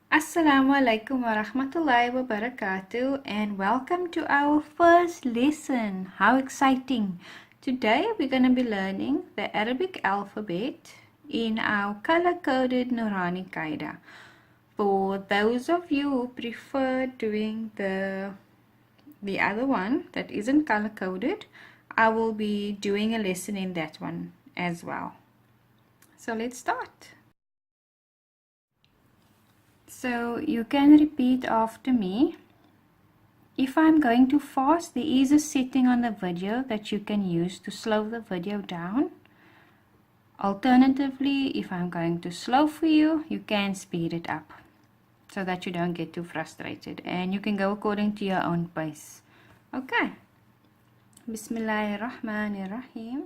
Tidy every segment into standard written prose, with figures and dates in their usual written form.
Assalamu alaikum wa rahmatullahi wa barakatuh, and welcome to our first lesson. How exciting! Today we're going to be learning the Arabic alphabet in our color-coded Noorani Qaida. For those of you who prefer doing the other one that isn't color-coded, I will be doing a lesson in that one as well. So let's start. So you can repeat after me. If I'm going too fast, there is a setting on the video that you can use to slow the video down. Alternatively, if I'm going too slow for you, you can speed it up so that you don't get too frustrated, and you can go according to your own pace. Okay. Bismillahirrahmanirrahim.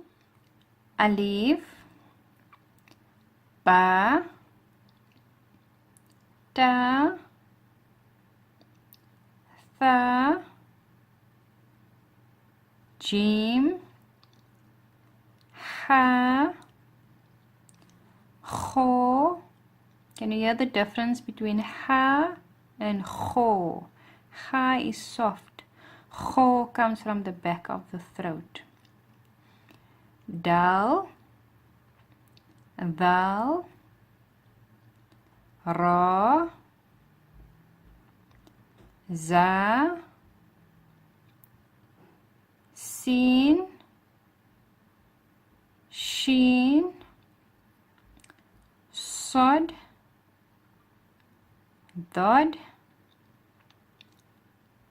Alif, Ba, Ta, Tha, Jim, Ha, Kho. Can you hear the difference between Ha and Kho? Ha is soft. Kho comes from the back of the throat. Dal, Dal, Ra, Za, Sin, Sheen, Sod, Dod,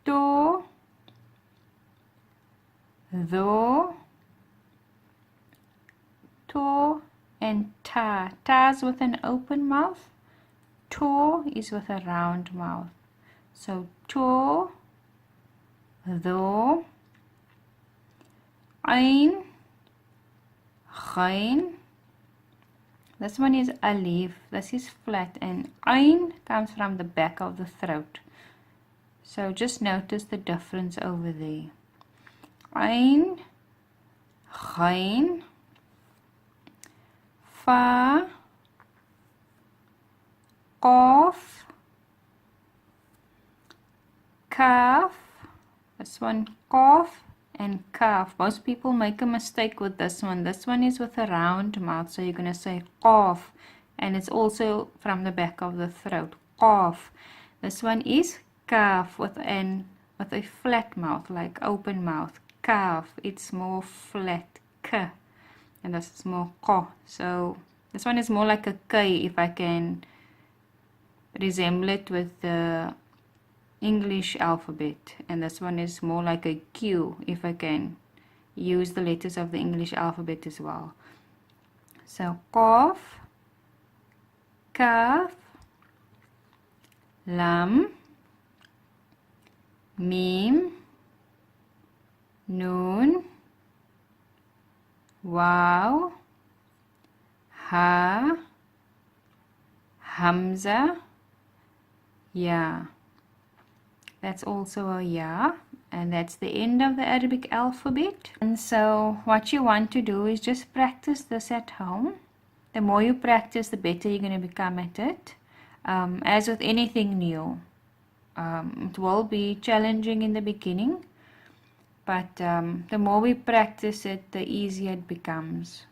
To, Tho, To, and Ta. Ta is with an open mouth. To is with a round mouth. So To, Tho, Ain, Ghain. This one is Alif. This is flat, and Ain comes from the back of the throat. So just notice the difference over there. Ain, Ghain, Fa, Qaf, Kaf. This one Qaf and Kaf. Most people make a mistake with this one. This one is with a round mouth, so you're going to say Qaf, and it's also from the back of the throat. Qaf. This one is Kaf with a flat mouth, like open mouth. Kaf. It's more flat. K. And this is more Qa. So this one is more like a K, if I can resemble it with the English alphabet, and this one is more like a Q, if I can use the letters of the English alphabet as well. So Qaf, Kaf, Lam, Mim, Noon, Waw, Ha, Hamza, Ya. That's also a Ya, and that's the end of the Arabic alphabet. And so what you want to do is just practice this at home. The more you practice, the better you're going to become at it. As with anything new, it will be challenging in the beginning, but the more we practice it, the easier it becomes.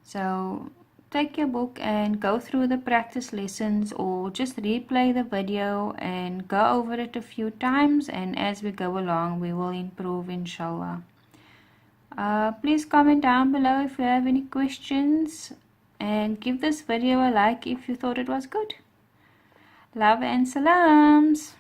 So take your book and go through the practice lessons, or just replay the video and go over it a few times, and as we go along we will improve, inshallah. Please comment down below if you have any questions, and give this video a like if you thought it was good. Love and salams.